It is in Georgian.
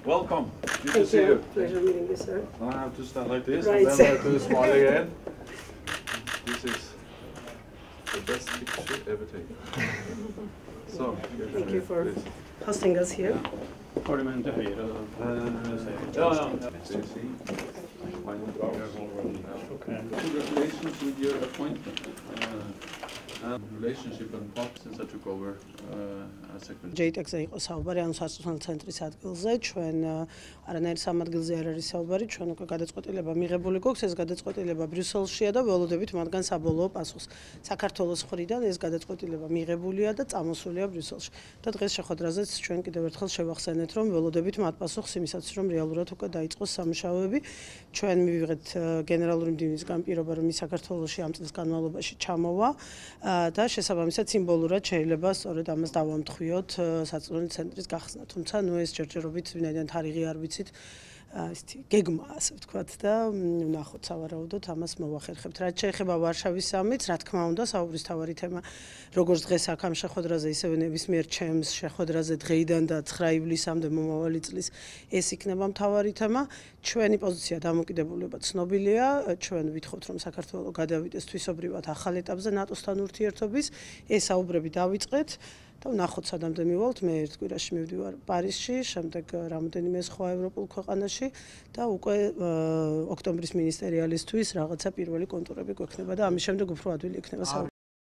Welcome. Good to Thank see you. Pleasure meeting you, sir. Now I have to stand like this, Right. and then I have to smile again. This is the best picture ever taken. So, Thank you for please. hosting us here. Har du med en till höger? Ja. Congratulations with your appointment. Relationship and pop since I took over as secretary. JTEX-ზე იყო საუბარი, ანუ სასწავლო ცენტრის ადგილზე, ჩვენ არანაირ სამადგილზე არ არის საუბარი, ჩვენ უკვე გადაწყვეტილება მიღებული გვაქვს, ეს გადაწყვეტილება ბრიუსელშია და ველოდებით მათგან საბოლოო პასუხს. საქართველოს მხრიდან ეს გადაწყვეტილება მიღებულია და წამოსულია ბრიუსელში. და დღეს შეხვედრაზეც ჩვენ კიდევ ერთხელ შევახსენეთ, რომ ველოდებით მათ პასუხს იმისაც, რომ რეალურად უკვე დაიწყოს სამუშაოები. ჩვენ მივიღეთ გენერალური მდივნის პირობა, რომ ის საქართველოში ამ წლის განმავლობაში ჩამოვა და შესაბამისად სიმბოლურად შეიძლება სწორედ ამას დავამტხვიოთ საწვრთნელი ცენტრის გახსნა. თუმცა ნუ ეს ჯერჯერობით ვინაიდან თარიღი არ ვიცით, ისეთი გეგმა ასე ვთქვათ და ვნახოთ სავარაუდოდ ამას მოვახერხებთ. რაც შეეხება ვარშავის სამიტს, რა თქმა უნდა, საუბრის თავარი თემა როგორც დღეს აქ ამ შეხვედრაზე, ისევე ნებისმიერ ჩემს შეხვედრაზე დღეიდან და 9 ივლისამდე მომავალი წლის ეს იქნება მთავარი თემა. ჩვენი პოზიცია დამოკიდებულება ცნობილია, ჩვენ ვითხოვთ რომ საქართველოს გადავიდეს თვისობრივად ახალ ეტაპზე ნატოსთან ურთიერთობის, ეს საუბრები დავიწყეთ. და ვნახოთ სადამდე მივალთ, მე ერთ კვირაში მივდივარ პარიზში, შემდეგ რამოდენიმე სხვა ევროპულ ქვეყანაში და უკვე ოქტომბრის მინისტერიალისთვის რაღაცა პირველი კონტურები გვექნება და ამის შემდეგ უფრო ადვილი იქნება საუბარი.